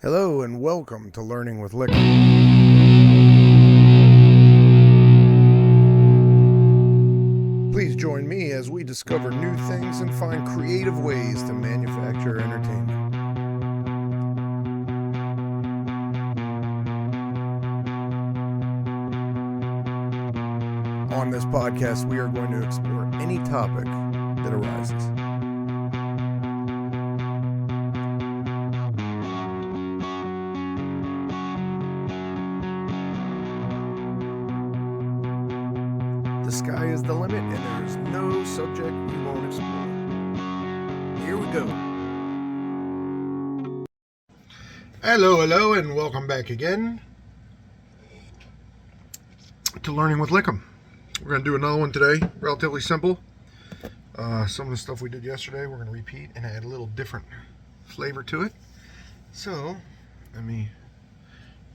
Hello and welcome to Learning with Lickem. Please join me as we discover new things and find creative ways to manufacture entertainment. On this podcast, we are going to explore any topic that arises. The sky is the limit, and there is no subject we won't explore. Here we go. Hello, and welcome back again to Learning with Lickem. We're going to do another one today, relatively simple. Some of the stuff we did yesterday, we're going to repeat and add a little different flavor to it. So, let me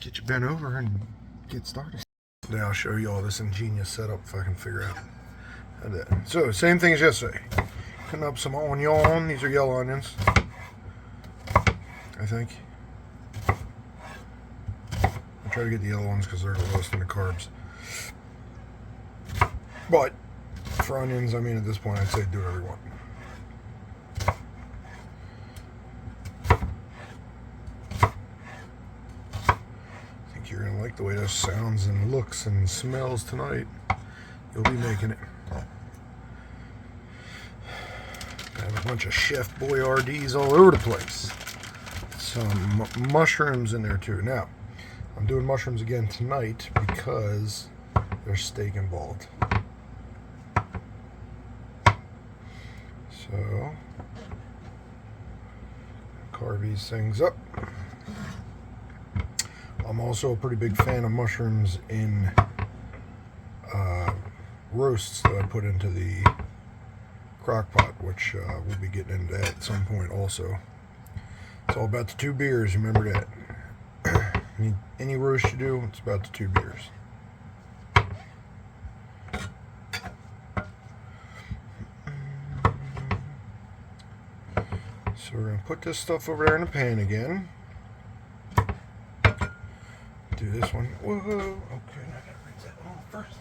get you bent over and get started. Today I'll show you all this ingenious setup if I can figure out how to do it. So, same thing as yesterday. Cutting up some onion. These are yellow onions, I think. I try to get the yellow ones because they're the lowest in the carbs. But for onions, I mean, at this point, I'd say do whatever you want. You're going to like the way this sounds and looks and smells tonight. You'll be making it. I have a bunch of Chef Boyardees all over the place. Some mushrooms in there too. Now, I'm doing mushrooms again tonight because there's steak involved. So, carve these things up. I'm also a pretty big fan of mushrooms in roasts that I put into the crock pot, which we'll be getting into that at some point also. It's all about the 2 beers, remember that. Any roast you do, it's about the 2 beers. So we're going to put this stuff over there in the pan again. Do this one. Whoa. Okay, I gotta rinse that one off first.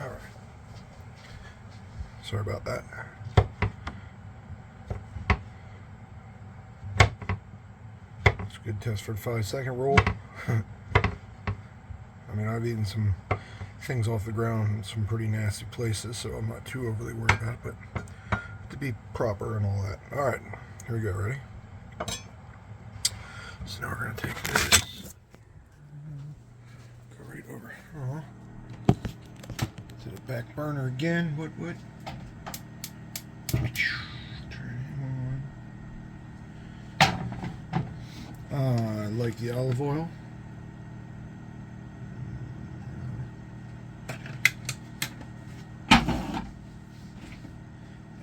Alright. Sorry about that. It's a good test for the 5-second roll. I mean, I've eaten some things off the ground in some pretty nasty places, so I'm not too overly worried about it, but to be proper and all that. Alright, here we go. Ready? So now we're going to take this, go right over to the back burner again. What? Turn it on. I like the olive oil.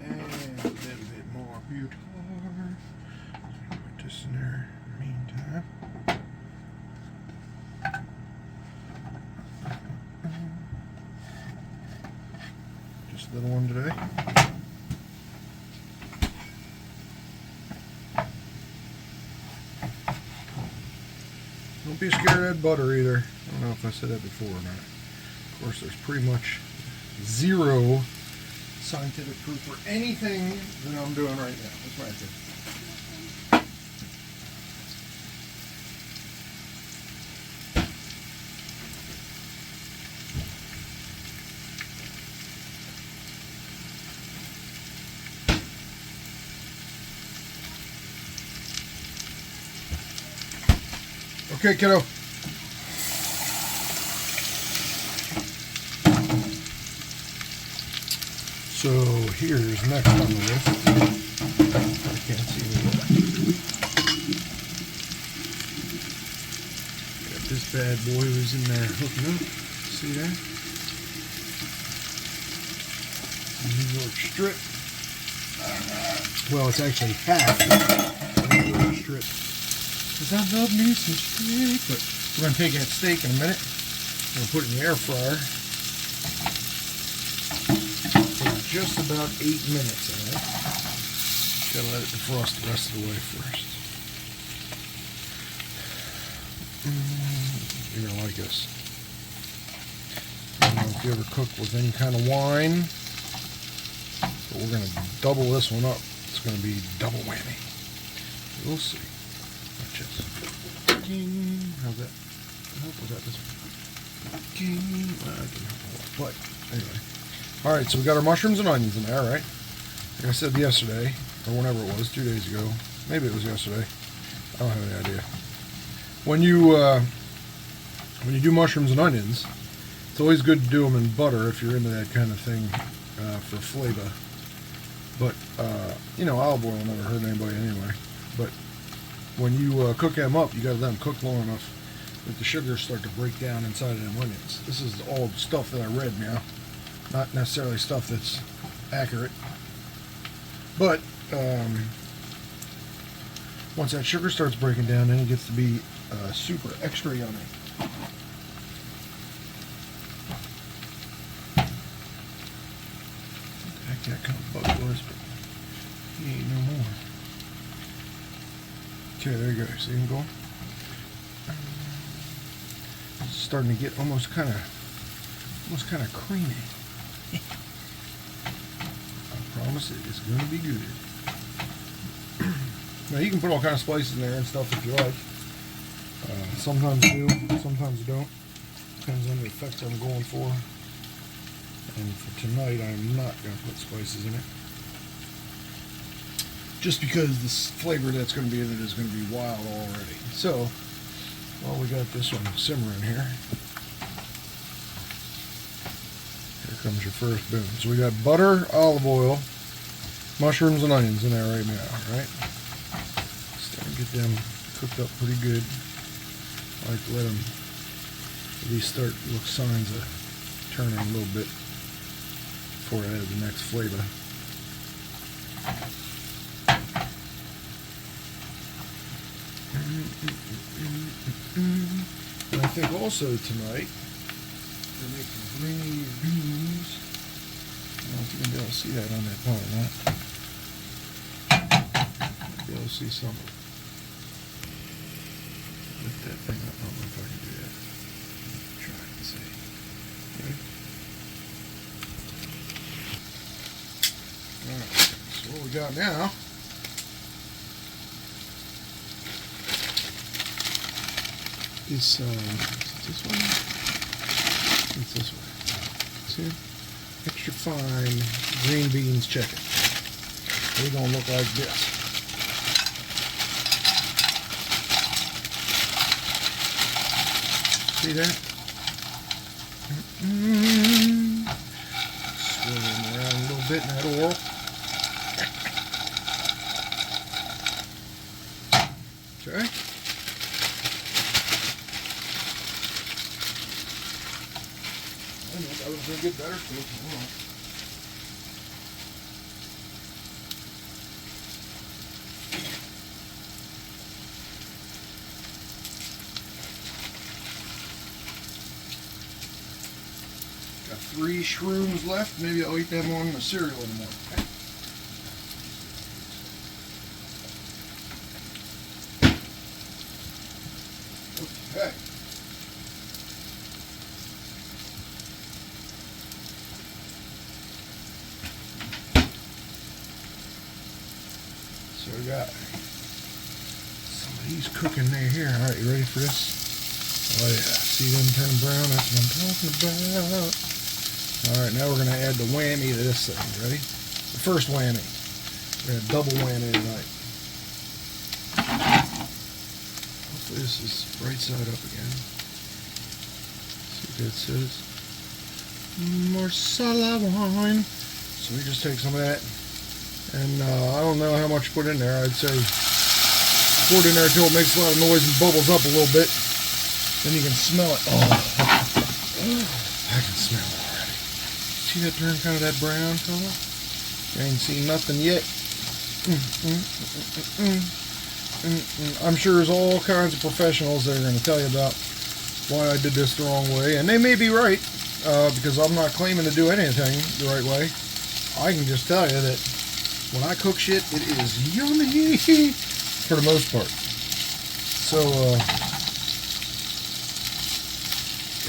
And a little bit more butane. Put this in there. Meantime, just a little one today. Don't be scared of that butter either. I don't know if I said that before or not. Of course, there's pretty much zero scientific proof for anything that I'm doing right now. That's right there. Okay, kiddo. So here's next on the list. I can't see it. Got this bad boy who's in there hooking up. See that? New York strip. Well, it's actually half New York strip. Because I love me some steak. But we're going to take that steak in a minute. I'm going to put it in the air fryer. For just about 8 minutes, alright? Gotta let it defrost the rest of the way first. You're gonna like this. I don't know if you ever cook with any kind of wine, but we're gonna double this one up. It's gonna be double whammy. We'll see. Watch this. Ding. How's that? I hope was that this one. Ding. I can help a lot. But anyway. Alright, so we got our mushrooms and onions in there, right? Like I said yesterday, or whenever it was, 2 days ago. Maybe it was yesterday. I don't have any idea. When you do mushrooms and onions, it's always good to do them in butter if you're into that kind of thing for flavor. But, you know, olive oil never hurt anybody anyway. But when you cook them up, you got to let them cook long enough that the sugars start to break down inside of them onions. This is all stuff that I read now, not necessarily stuff that's accurate. But once that sugar starts breaking down, then it gets to be super extra yummy. Heck, that kind of bug was, but he ain't no more. Okay, there you go. See him going? It's starting to get almost kind of creamy. I promise it is going to be good. Now you can put all kinds of spices in there and stuff if you like. Sometimes you do, sometimes you don't. Depends on the effect I'm going for. And for tonight, I'm not going to put spices in it. Just because the flavor that's going to be in it is going to be wild already. So, well, we got this one simmering here. Here comes your first boom. So we got butter, olive oil, mushrooms, and onions in there right now, right? Starting to get them cooked up pretty good. I like to let them at least start to look signs of turning a little bit before I add the next flavor. And I think also tonight we're making green beans. I don't know if you're going to be able to see that on that pot or not. Might be able to see some of it. Lift that thing up. I don't know if I can do that. Try and see. Right? Alright, so what we got now is this one? It's this one. See? Extra fine green beans chicken. They're gonna look like this. See that? Swirl them around a little bit in that oil. Okay. I know that was going to get better too. Got 3 shrooms left. Maybe I'll eat them on the cereal in the morning. Okay. So we got some of these cooking there here. Alright, you ready for this? Oh yeah, see them turning brown? That's what I'm talking about. Alright, now we're going to add the whammy to this thing. Ready? The first whammy. We're going to double whammy tonight. Hopefully this is right side up again. See what that says? Marsala wine. So we just take some of that. And I don't know how much to put in there. I'd say pour it in there until it makes a lot of noise and bubbles up a little bit. Then you can smell it. Oh, I can smell it already. See that turn kind of that brown color? You ain't seen nothing yet. I'm sure there's all kinds of professionals that are going to tell you about why I did this the wrong way. And they may be right, because I'm not claiming to do anything the right way. I can just tell you that When I cook shit, it is yummy for the most part. So,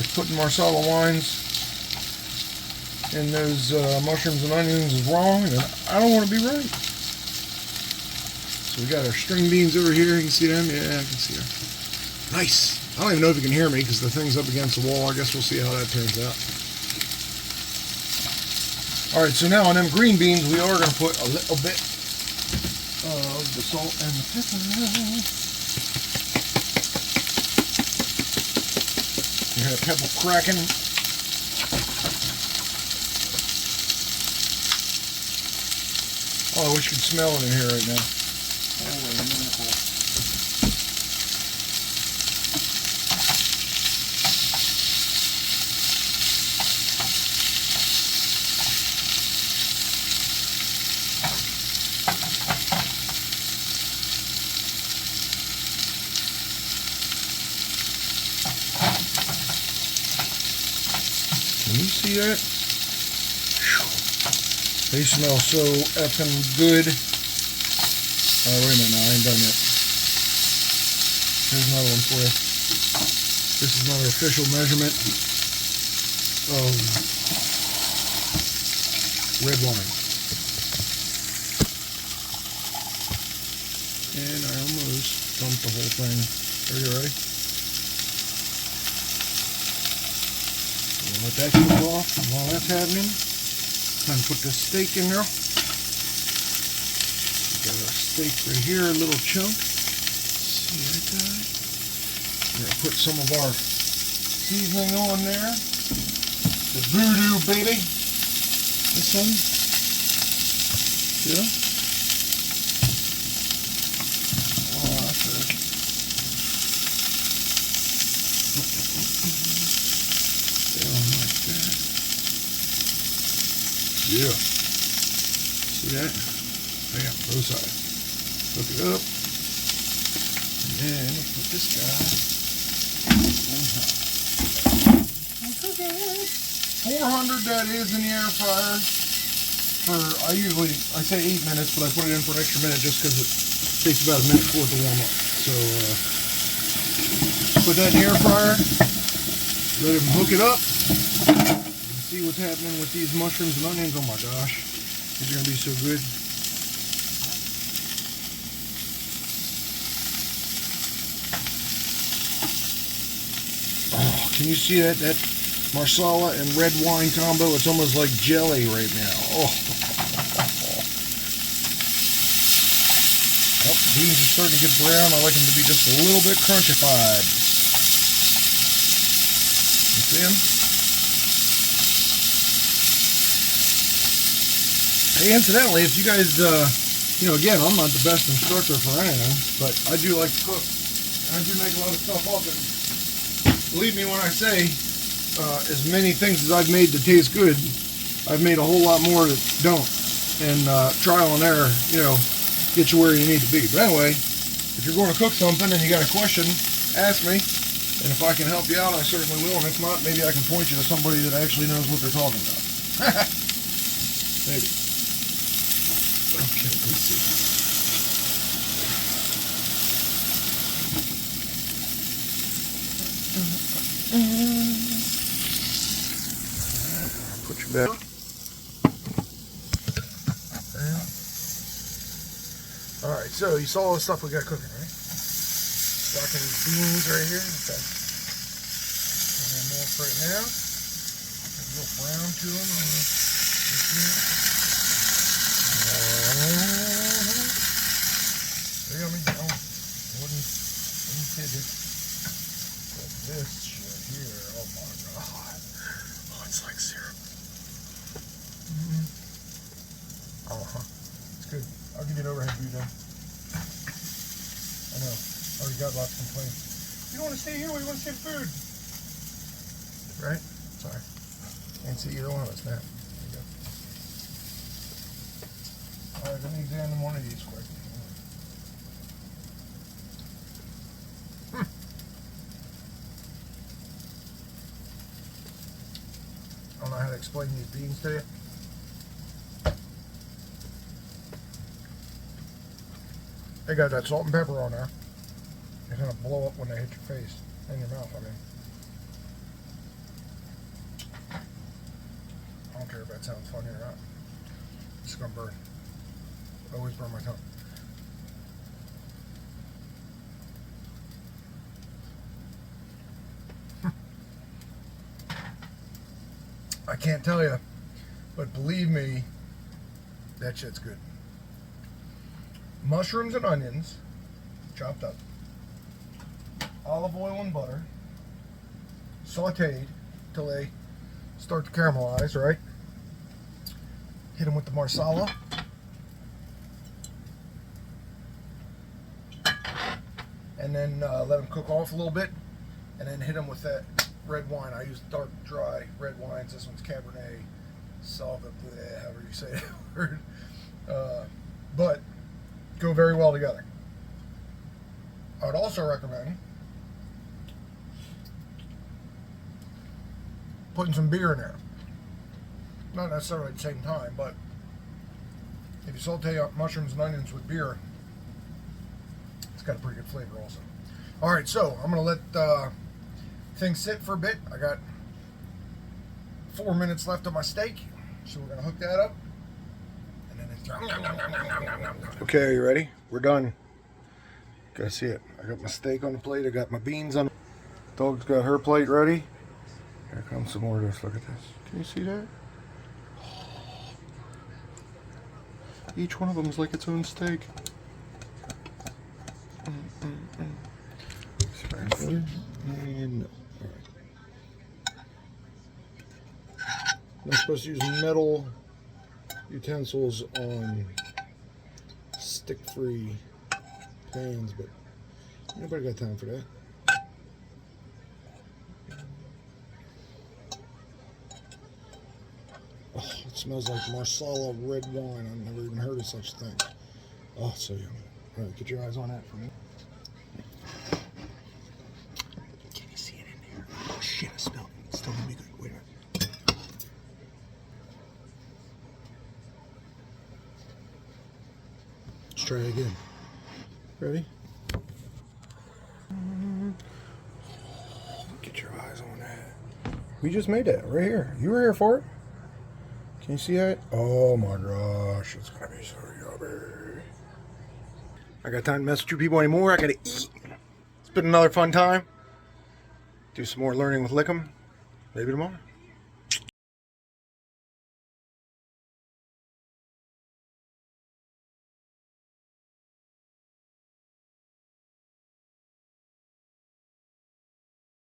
if putting marsala wines in those mushrooms and onions is wrong, then I don't want to be right. So we got our string beans over here. You can see them? Yeah, I can see them. Nice. I don't even know if you can hear me because the thing's up against the wall. I guess we'll see how that turns out. Alright, so now on them green beans, we are going to put a little bit of the salt and the pepper. You hear the pepper cracking. Oh, I wish you could smell it in here right now. Holy miracle. Can you see that? They smell so effing good. Wait a minute, I ain't done yet. Here's another one for you. This is another official measurement of red wine. And I almost dumped the whole thing. Are you ready? We'll let that cool off. And while that's happening, time to put this steak in there. Got our steak right here, a little chunk. See that guy? We're going to put some of our seasoning on there. The voodoo, baby. This one. Yeah. Oh, that's good. Down like that. Yeah. See that? Bam, both sides. Hook it up. And then let's put this guy on top. 400 that is in the air fryer. I say 8 minutes, but I put it in for an extra minute just because it takes about a minute for it to warm up. So put that in the air fryer. Let him hook it up. And see what's happening with these mushrooms and onions. Oh my gosh. These are going to be so good. Can you see that marsala and red wine combo? It's almost like jelly right now. Oh. Well, beans are starting to get brown. I like them to be just a little bit crunchified. You see them? Hey, incidentally, if you guys, again, I'm not the best instructor for anything, but I do like to cook. And I do make a lot of stuff up. And believe me when I say, as many things as I've made that taste good, I've made a whole lot more that don't. And trial and error, get you where you need to be. But anyway, if you're going to cook something and you got a question, ask me. And if I can help you out, I certainly will. And if not, maybe I can point you to somebody that actually knows what they're talking about. Maybe. Okay, let's see. Put your back. Alright, so you saw all the stuff we got cooking, right? Stocking beans right here. Okay. And milk right now. A little brown to them. There you go. Oh, wouldn't fidget. But this shit here, oh my god. Oh, it's like syrup. It's good. I'll give you an overhead view now. I know. I already got lots of complaints. You don't want to stay here, we want to see the food. Right? Sorry. Can't see either one of us now. There you go. Alright, let me examine one of these quick. I don't know how to explain these beans to you. They got that salt and pepper on there. They're gonna blow up when they hit your face and your mouth. I mean, I don't care if that sounds funny or not. It's gonna burn. Always burn my tongue. I can't tell you, but believe me, that shit's good. Mushrooms and onions, chopped up. Olive oil and butter, sauteed till they start to caramelize, right? Hit them with the marsala. And then let them cook off a little bit. And then hit them with that red wine. I use dark, dry red wines. This one's Cabernet Sauvignon, however you say that word. But go very well together. I would also recommend putting some beer in there. Not necessarily at the same time, but if you saute up mushrooms and onions with beer, it's got a pretty good flavor also. All right, so I'm going to let things sit for a bit. I got 4 minutes left of my steak, so we're going to hook that up. And then it's... Okay, are you ready? We're done. Gotta see it. I got my steak on the plate. I got my beans on. Dog's got her plate ready. Here comes some more of this. Look at this. Can you see that? Each one of them is like its own steak. And I'm supposed to use metal utensils on stick-free pans, but nobody got time for that. Oh, it smells like Marsala red wine. I've never even heard of such a thing. Oh, so yummy. All right, get your eyes on that for me. Can you see it in there? Oh shit, I smell it. It's still gonna be good. Wait a minute. Let's try it again. Ready? Get your eyes on that. We just made that right here. You were here for it. Can you see that? Oh my gosh, it's gonna be so yummy. I got time to mess with you people anymore. I gotta eat. It's been another fun time. Do some more learning with Lickem. Maybe tomorrow.